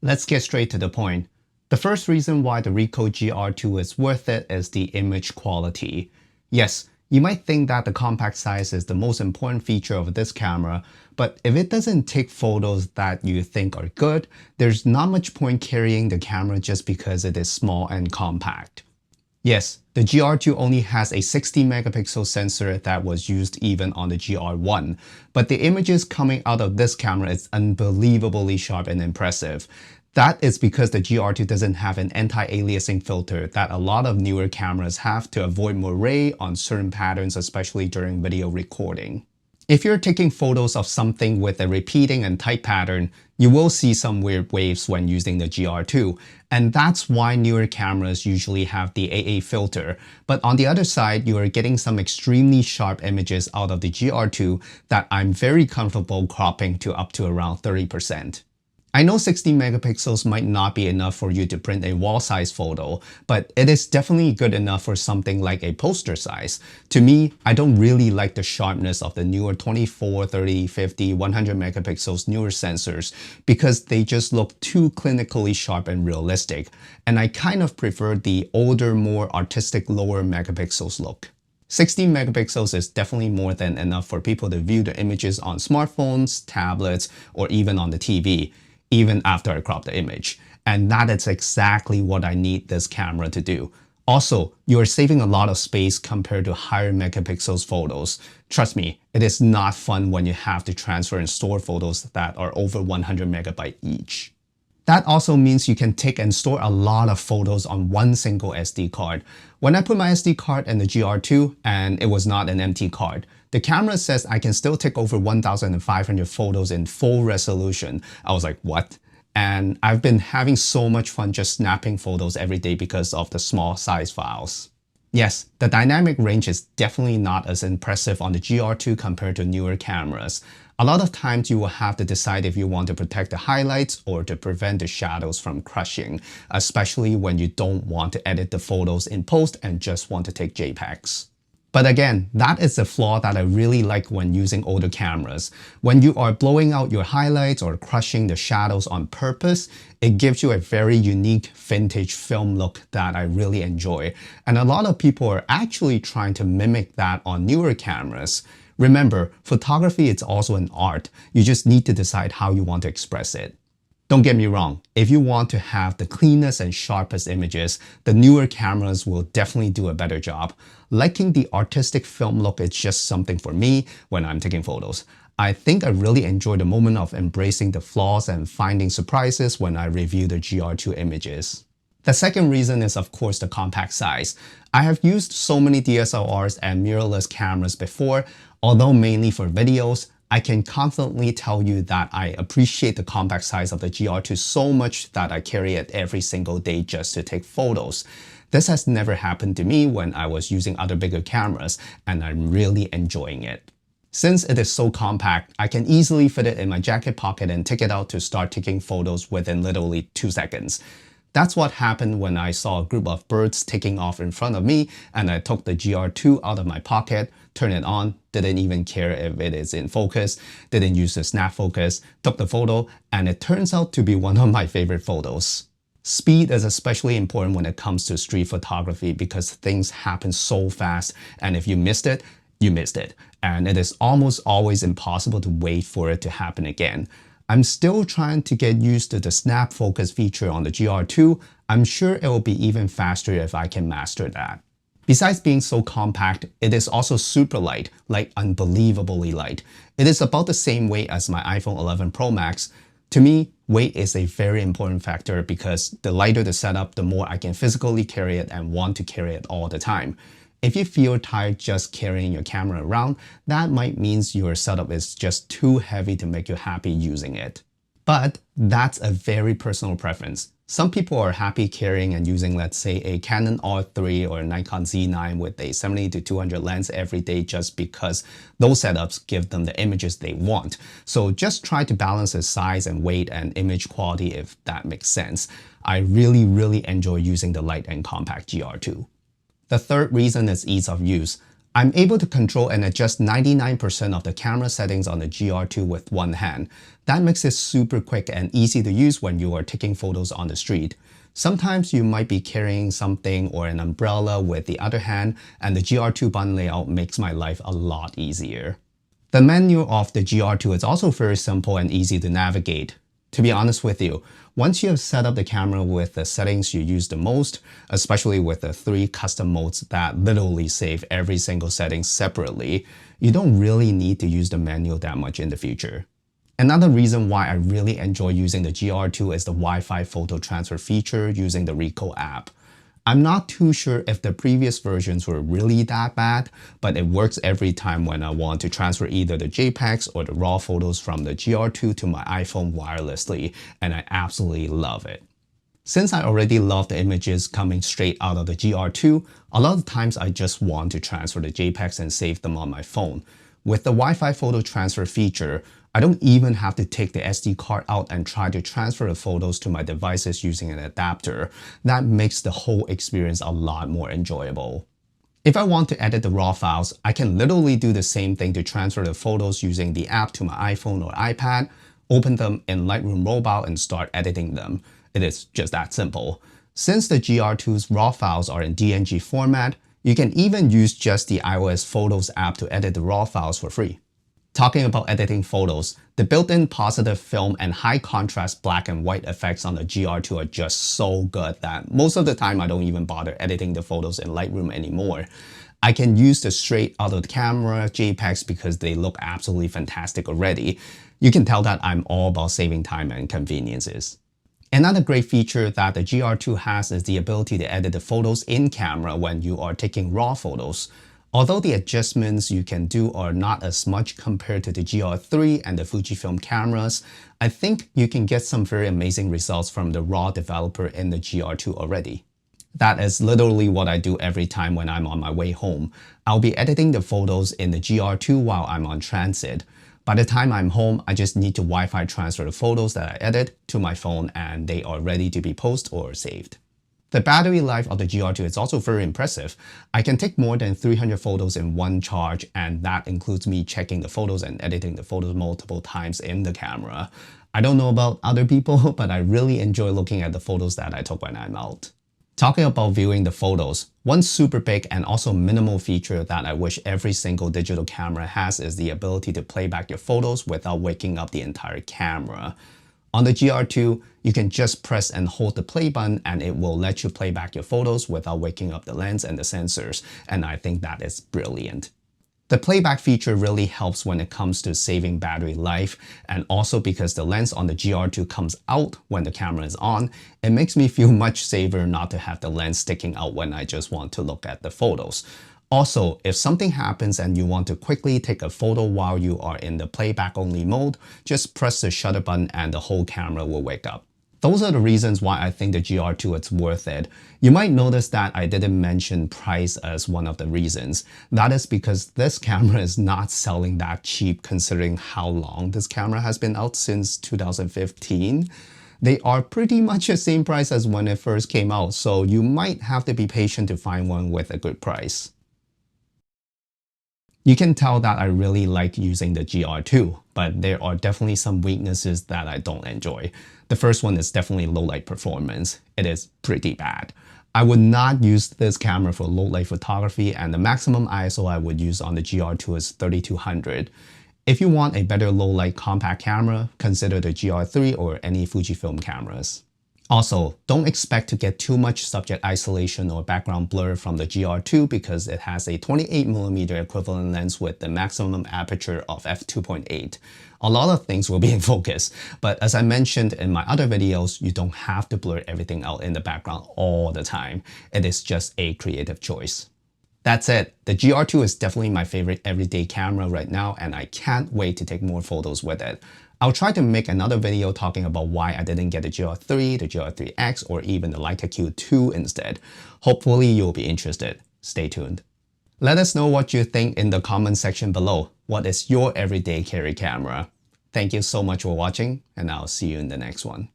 Let's get straight to the point. The first reason why the Ricoh GR2 is worth it is the image quality. Yes, you might think that the compact size is the most important feature of this camera, but if it doesn't take photos that you think are good, there's not much point carrying the camera just because it is small and compact. Yes, the GR2 only has a 60 megapixel sensor that was used even on the GR1, but the images coming out of this camera is unbelievably sharp and impressive. That is because the GR2 doesn't have an anti-aliasing filter that a lot of newer cameras have to avoid moire on certain patterns, especially during video recording. If you're taking photos of something with a repeating and tight pattern, you will see some weird waves when using the GR2, and that's why newer cameras usually have the AA filter. But on the other side, you are getting some extremely sharp images out of the GR2 that I'm very comfortable cropping to up to around 30%. I know 60 megapixels might not be enough for you to print a wall-size photo, but it is definitely good enough for something like a poster size. To me, I don't really like the sharpness of the newer 24, 30, 50, 100 megapixels newer sensors because they just look too clinically sharp and realistic, and I kind of prefer the older, more artistic lower megapixels look. 60 megapixels is definitely more than enough for people to view the images on smartphones, tablets, or even on the TV. Even after I crop the image. And that is exactly what I need this camera to do. Also, you are saving a lot of space compared to higher megapixels photos. Trust me, it is not fun when you have to transfer and store photos that are over 100 megabytes each. That also means you can take and store a lot of photos on one single SD card. When I put my SD card in the GR2 and it was not an empty card, the camera says I can still take over 1,500 photos in full resolution. I was like, what? And I've been having so much fun just snapping photos every day because of the small size files. Yes, the dynamic range is definitely not as impressive on the GR2 compared to newer cameras. A lot of times you will have to decide if you want to protect the highlights or to prevent the shadows from crushing, especially when you don't want to edit the photos in post and just want to take JPEGs. But again, that is a flaw that I really like when using older cameras. When you are blowing out your highlights or crushing the shadows on purpose, it gives you a very unique vintage film look that I really enjoy. And a lot of people are actually trying to mimic that on newer cameras. Remember, photography is also an art. You just need to decide how you want to express it. Don't get me wrong, if you want to have the cleanest and sharpest images, the newer cameras will definitely do a better job. Liking the artistic film look is just something for me when I'm taking photos. I think I really enjoy the moment of embracing the flaws and finding surprises when I review the GR2 images. The second reason is of course the compact size. I have used so many DSLRs and mirrorless cameras before, although mainly for videos. I can confidently tell you that I appreciate the compact size of the GR2 so much that I carry it every single day just to take photos. This has never happened to me when I was using other bigger cameras, and I'm really enjoying it. Since it is so compact, I can easily fit it in my jacket pocket and take it out to start taking photos within literally 2 seconds. That's what happened when I saw a group of birds taking off in front of me and I took the GR2 out of my pocket, turned it on, didn't even care if it is in focus, didn't use the snap focus, took the photo, and it turns out to be one of my favorite photos. Speed is especially important when it comes to street photography because things happen so fast, and if you missed it, you missed it. And it is almost always impossible to wait for it to happen again. I'm still trying to get used to the snap focus feature on the GR2. I'm sure it will be even faster if I can master that. Besides being so compact, it is also super light, like unbelievably light. It is about the same weight as my iPhone 11 Pro Max. To me, weight is a very important factor because the lighter the setup, the more I can physically carry it and want to carry it all the time. If you feel tired just carrying your camera around, that might mean your setup is just too heavy to make you happy using it. But that's a very personal preference. Some people are happy carrying and using, let's say, a Canon R3 or a Nikon Z9 with a 70-200 lens every day just because those setups give them the images they want. So just try to balance the size and weight and image quality if that makes sense. I really enjoy using the light and compact GR2. The third reason is ease of use. I'm able to control and adjust 99% of the camera settings on the GR2 with one hand. That makes it super quick and easy to use when you are taking photos on the street. Sometimes you might be carrying something or an umbrella with the other hand, and the GR2 button layout makes my life a lot easier. The menu of the GR2 is also very simple and easy to navigate. To be honest with you, once you have set up the camera with the settings you use the most, especially with the 3 custom modes that literally save every single setting separately, you don't really need to use the menu that much in the future. Another reason why I really enjoy using the GR2 is the Wi-Fi photo transfer feature using the Ricoh app. I'm not too sure if the previous versions were really that bad, but it works every time when I want to transfer either the JPEGs or the RAW photos from the GR2 to my iPhone wirelessly, and I absolutely love it. Since I already love the images coming straight out of the GR2, a lot of times I just want to transfer the JPEGs and save them on my phone. With the Wi-Fi photo transfer feature, I don't even have to take the SD card out and try to transfer the photos to my devices using an adapter. That makes the whole experience a lot more enjoyable. If I want to edit the RAW files, I can literally do the same thing to transfer the photos using the app to my iPhone or iPad, open them in Lightroom Mobile and start editing them. It is just that simple. Since the GR2's RAW files are in DNG format, you can even use just the iOS Photos app to edit the RAW files for free. Talking about editing photos, the built-in positive film and high contrast black and white effects on the GR2 are just so good that most of the time I don't even bother editing the photos in Lightroom anymore. I can use the straight out of the camera JPEGs because they look absolutely fantastic already. You can tell that I'm all about saving time and conveniences. Another great feature that the GR2 has is the ability to edit the photos in camera when you are taking RAW photos. Although the adjustments you can do are not as much compared to the GR3 and the Fujifilm cameras, I think you can get some very amazing results from the RAW developer in the GR2 already. That is literally what I do every time when I'm on my way home. I'll be editing the photos in the GR2 while I'm on transit. By the time I'm home, I just need to Wi-Fi transfer the photos that I edit to my phone and they are ready to be posted or saved. The battery life of the GR2 is also very impressive. I can take more than 300 photos in one charge, and that includes me checking the photos and editing the photos multiple times in the camera. I don't know about other people, but I really enjoy looking at the photos that I took when I'm out. Talking about viewing the photos, one super big and also minimal feature that I wish every single digital camera has is the ability to play back your photos without waking up the entire camera. On the GR2, you can just press and hold the play button and it will let you play back your photos without waking up the lens and the sensors, and I think that is brilliant. The playback feature really helps when it comes to saving battery life, and also because the lens on the GR2 comes out when the camera is on, it makes me feel much safer not to have the lens sticking out when I just want to look at the photos. Also, if something happens and you want to quickly take a photo while you are in the playback only mode, just press the shutter button and the whole camera will wake up. Those are the reasons why I think the GR2 is worth it. You might notice that I didn't mention price as one of the reasons. That is because this camera is not selling that cheap considering how long this camera has been out since 2015. They are pretty much the same price as when it first came out, so you might have to be patient to find one with a good price. You can tell that I really like using the GR2, but there are definitely some weaknesses that I don't enjoy. The first one is definitely low light performance. It is pretty bad. I would not use this camera for low light photography, and the maximum ISO I would use on the GR2 is 3200. If you want a better low light compact camera, consider the GR3 or any Fujifilm cameras. Also, don't expect to get too much subject isolation or background blur from the GR2 because it has a 28mm equivalent lens with the maximum aperture of f2.8. A lot of things will be in focus, but as I mentioned in my other videos, you don't have to blur everything out in the background all the time. It is just a creative choice. That's it. The GR2 is definitely my favorite everyday camera right now, and I can't wait to take more photos with it. I'll try to make another video talking about why I didn't get the GR3, the GR3X, or even the Leica Q2 instead. Hopefully you'll be interested. Stay tuned. Let us know what you think in the comment section below. What is your everyday carry camera? Thank you so much for watching, and I'll see you in the next one.